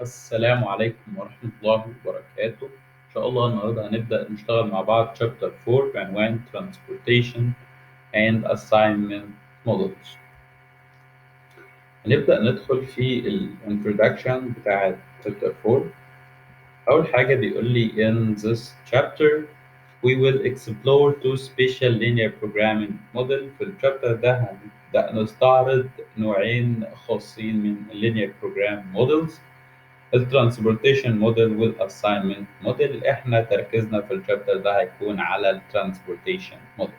السلام عليكم ورحمة الله وبركاته. إن شاء الله النهاردة هنبدأ نشتغل مع بعض Chapter 4 بعنوان Transportation and Assignment Models. هنبدأ ندخل في ال Introduction بتاعة Chapter 4. أول حاجة بيقول لي in this chapter we will explore two special linear programming model. في الشابتر ده هنبدأ نستعرض نوعين خاصين من linear program models، الترانسبورتيشن موديل والاساينمنت موديل. احنا تركيزنا في الشابتر ده هيكون على الترانسبورتيشن موديل.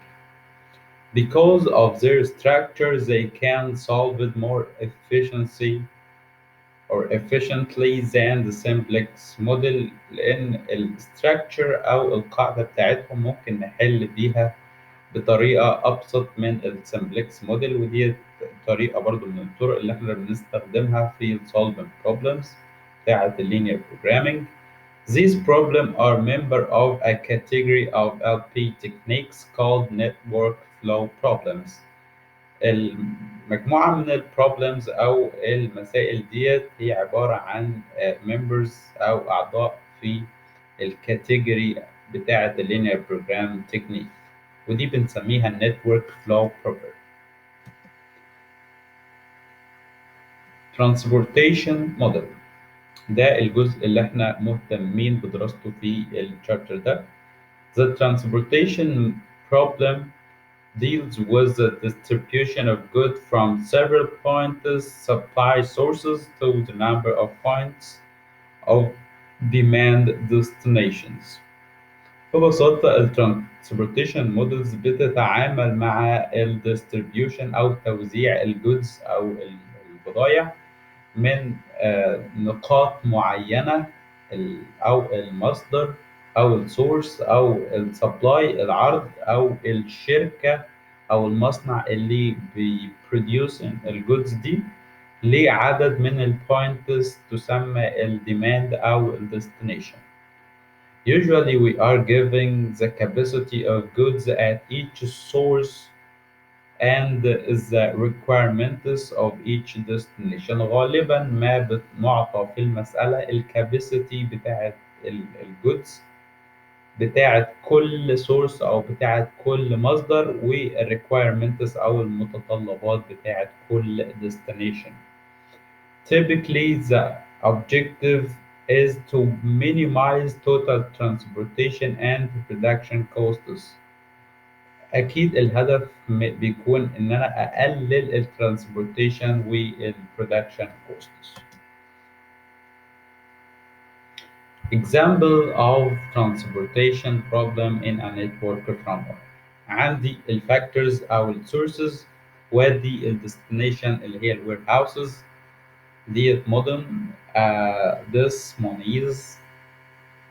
Because of their structure they can solve it more efficiently than the simplex model، لان الستراكشر او القاعده بتاعتهم ممكن نحل بيها بطريقه ابسط من السمبلكس موديل، ودي طريقه برضو من الطرق اللي احنا بنستخدمها في solving problems بتاعه اللينير programming. These problems are member of a category of LP techniques called network flow problems. المجموعة من البروبلمز أو المسائل ديت هي عبارة عن members أو أعضاء في الكاتيجوري بتاعة اللينير بروجرام تكنيك، ودي بنسميها النتورك فلو بروبرتي. ترانسبورتيشن موديل ده الجزء اللي احنا مهتمين بدراسته في الشابتر ده. The transportation problem deals with the distribution of goods from several points supply sources to the number of points of demand destinations. ببساطة ال transportation models بتتعامل مع ال distribution أو توزيع الجودز أو البضائع من نقاط معينة، أو المصدر أو السورس أو السبلاي العرض أو الشركة أو المصنع اللي بيبروديوس الجودز دي لعدد من البوينتس تسمى الديماند أو الديستنيشن. Usually we are giving the capacity of goods at each source and the requirements of each destination. غالبا ما بنعطى في المسألة الكاباسيتي بتاعت الجودز بتاعت كل سورس أو بتاعت كل مصدر، والrequirements أو المتطلبات بتاعت كل destination. Typically the objective is to minimize total transportation and production costs. اكيد الهدف بيكون ان انا اقلل الترانسبورتيشن والبرودكشن كوستس. Example of transportation problem in a network framework. عندي الفاكتورز او السورسز، وادي الديستنيشن اللي هي الوير هاوسز ديت مودن، ديس مونيز،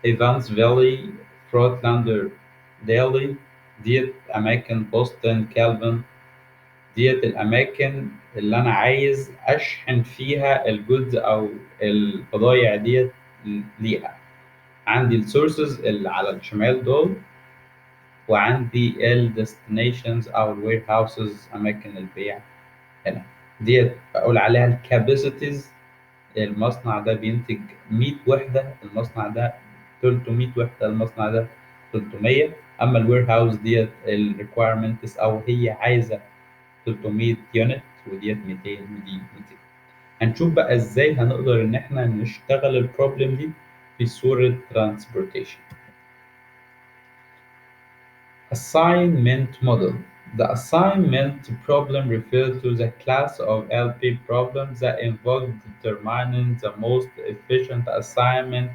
ايفانس فالي، فروتلاندر، ديلي، ديت اماكن بوسطن، كالفن. ديت الأماكن اللي أنا عايز أشحن فيها الجودز أو البضايع ديت ليها. عندي السورسز اللي على الشمال دول، وعندي الديستنيشنز أو الوير هاوسز أماكن البيع هنا. ديت بقول عليها الكاباسيتيز. المصنع ده بينتج 100 وحدة، المصنع ده 300 وحدة، المصنع ده 300. أما الوير هاوس ديت الريكويرمنتس أو هي عايزة 300 يونت، وديت 200 ودي 200. هنشوف بقى ازاي هنقدر ان احنا نشتغل البروبلم دي في صورة transportation. Assignment model. The assignment problem refers to the class of LP problems that involve determining the most efficient assignment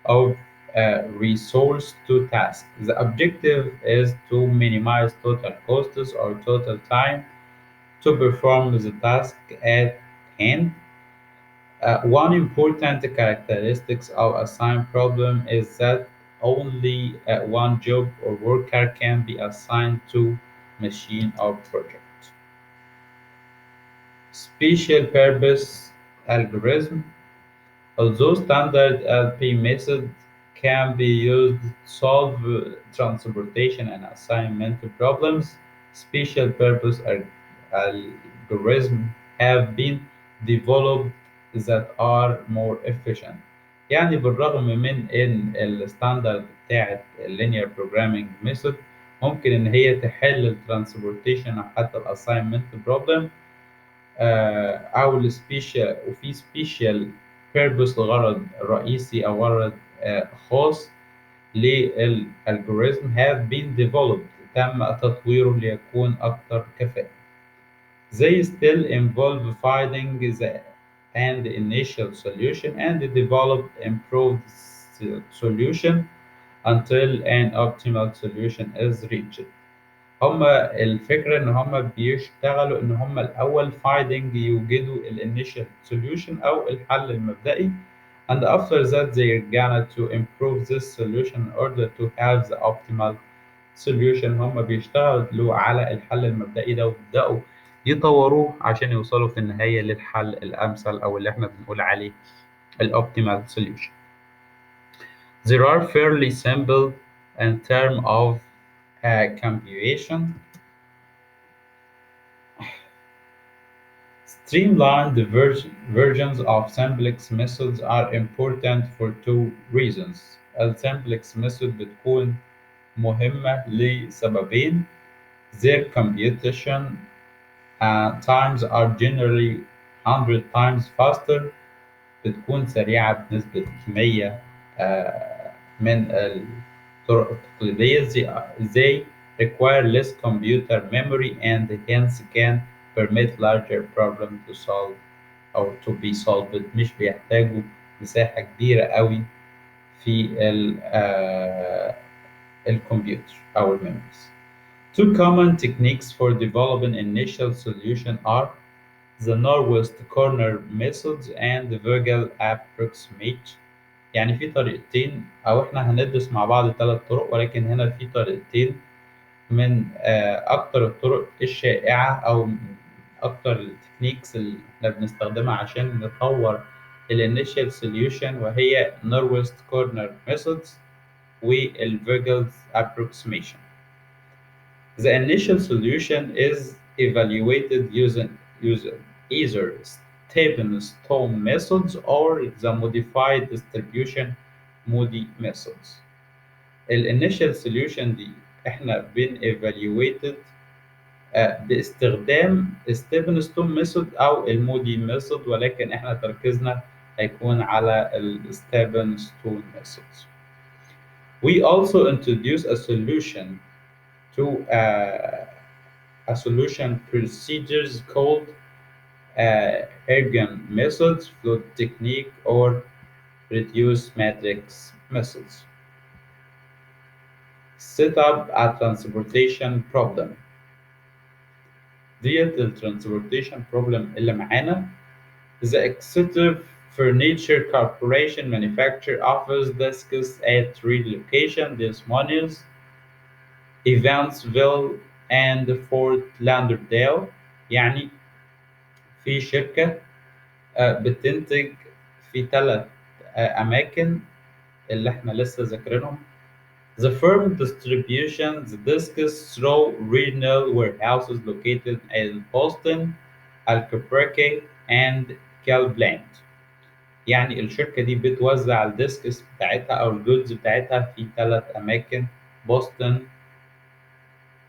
of a resource to task. The objective is to minimize total costs or total time to perform the task at hand. One important characteristic of a assigned problem is that only one job or worker can be assigned to machine or project. Special purpose algorithm. Although standard LP method can be used to solve transportation and assignment problems, special purpose algorithms have been developed that are more efficient. يعني بالرغم من ان الستاندرد بتاعت اللينير بروجرامينج ميثود ممكن ان هي تحل الترانسبورتيشن او حتى الاساينمنت بروبلم او السبيشال وفي سبيشال بيربس غرض رئيسي او غرض خاص للالجوريزم have been developed تم تطويره ليكون اكثر كفاءة. They still involve finding the and initial solution and develop improved solution until an optimal solution is reached. هما الفكرة إن هما بيشتغلوا إن هما الأول finding يوجدوا ال initial solution أو الحل المبدئي and after that they're gonna to improve this solution in order to have the optimal solution. هما بيشتغلوا على الحل المبدئي ده ويبدأوا يطوروه عشان يوصلوا في النهاية للحل الأمثل أو اللي احنا بنقول عليه ال optimal solution. There are fairly simple in terms of computation. Streamlined versions of simplex methods are important for two reasons. السمبلكس method بتكون مهمة لسببين. Their computation times are generally 100 times faster. بتكون سريعة بنسبة 100 من الطرق التقليدية. They require less computer memory and hence can permit larger problem to solve أو to be solved. مش بيحتاجوا مساحة كبيرة قوي في الكمبيوتر أو الميموريز. Two common techniques for developing initial solution are the Northwest corner methods and the Virgil approximate. يعني في طريقتين او احنا هندرس مع بعض ثلاث طرق، ولكن هنا في طريقتين من اكتر الطرق الشائعة او من اكتر التكنيكس اللي احنا بنستخدمها عشان نطور الانيشال سوليوشن، وهي Northwest corner methods والفيرجلز approximation. The initial solution is evaluated using either stepping stone methods or the modified distribution Moody methods. الانيشال solution دي احنا evaluated باستخدام stepping stone method او المودي method، ولكن احنا تركيزنا هيكون على stepping stone methods. We also introduce a solution to a solution procedures called Ergen methods, float technique, or reduce matrix methods. Set up a transportation problem. ديت الترانسبورتيشن problem اللي معانا. The Executive Furniture Corporation manufacture office desks at three locations: Des Moines, Evansville, and Fort Lauderdale. يعني في شركة بتنتج في ثلاث أماكن اللي احنا لسه ذاكرينهم. The firm distributions disks through regional warehouses located in Boston, Albuquerque, and Cleveland. يعني الشركة دي بتوزع الديسكس بتاعتها أو الجودز بتاعتها في ثلاث أماكن: بوسطن،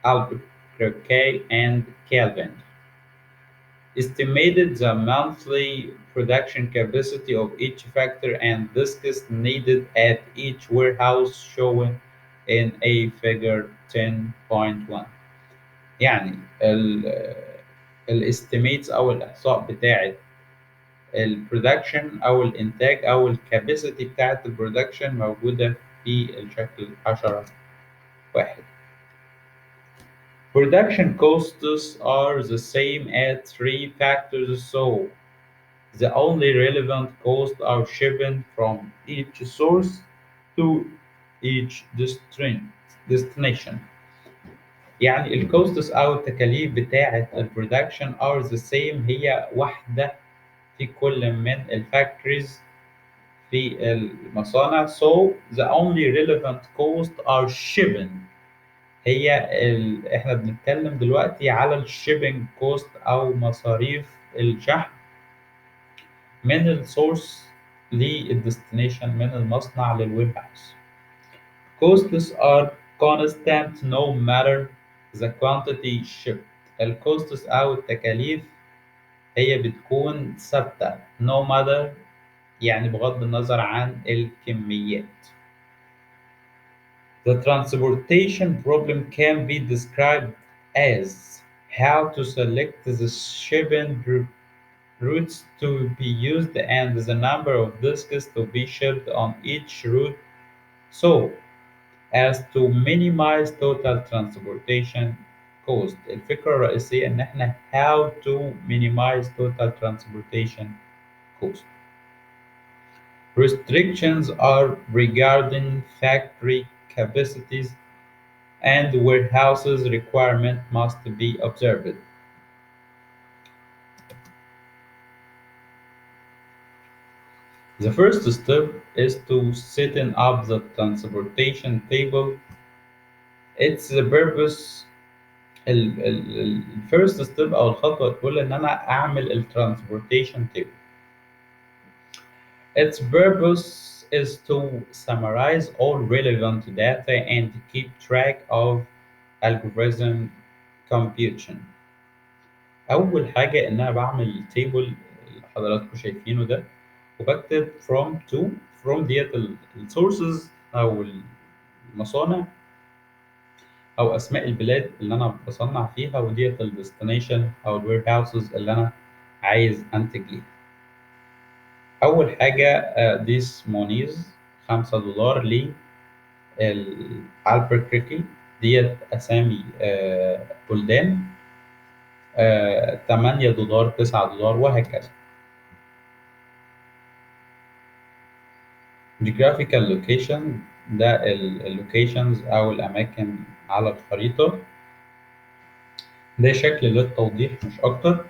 Albuquerque, and Cleveland. Estimated the monthly production capacity of each factor and disks needed at each warehouse shown in a figure 10.1. يعني الاستيميتس او الاحصاء بتاعت البرودكشن او الانتاج او الكاباسيتي بتاعت البرودكشن موجوده في الشكل 10 واحد. Production costs are the same at three factors, so the only relevant costs are shipping from each source to each destination. يعني الكوستس أو التكاليف بتاعة البرودكشن are the same، هي واحدة في كل من الفاكتوريز في المصانع. So the only relevant costs are shipping. احنا بنتكلم دلوقتي على الشيبنج كوست أو مصاريف الشحن. من السورس للديستنيشن، من المصنع للويب هاوس. Costs are constant no matter the quantity shipped. الكوستس أو التكاليف هي بتكون ثابتة no matter، يعني بغض النظر عن الكميات. The transportation problem can be described as how to select the shipping routes to be used and the number of disks to be shipped on each route so as to minimize total transportation cost. الفكرة الرئيسية إن إحنا how to minimize total transportation cost. Restrictions are regarding factory capacities and warehouses requirement must be observed. The first step is to setting up the transportation table. Its the purpose. الفيرست ستيب او الخطوه الاولى ان انا اعمل الترانسبورتيشن تيبل. Its purpose is to summarize all relevant data and keep track of algorithm computation. اول حاجه ان انا بعمل التيبل اللي حضراتكم شايفينه ده، وبكتب from to from ديت السورسز او المصانع او اسماء البلاد اللي انا بصنع فيها، وديت الديستنيشن او الوير هاوسز اللي انا عايز انتج ليها. اول حاجه ديس مونيز $5 للالبركريكي، ديت اسامي بلدان، $8 $9 وهكذا. geographical location ده اللوكيشنز او الاماكن على الخريطه، ده شكل للتوضيح مش اكتر.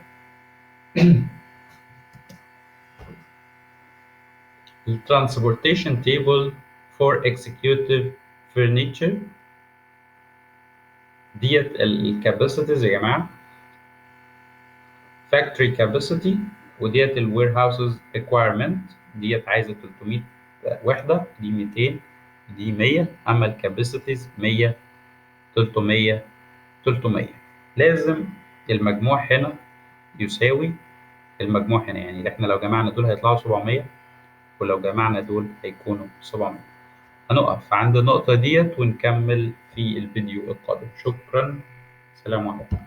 transportation table for executive furniture ديت الكاباسيتيز يا جماعه، factory capacity، وديت الوير هاوسز requirement، ديت عايزه 300 وحده، دي 200 دي 100، اما الكاباسيتيز 100 300 300. لازم المجموع هنا يساوي المجموع هنا، يعني احنا لو جمعنا دول هيطلعوا 700 ولو جمعنا دول هيكونوا 700. هنقف عند النقطة ديت ونكمل في الفيديو القادم. شكرا، سلام عليكم.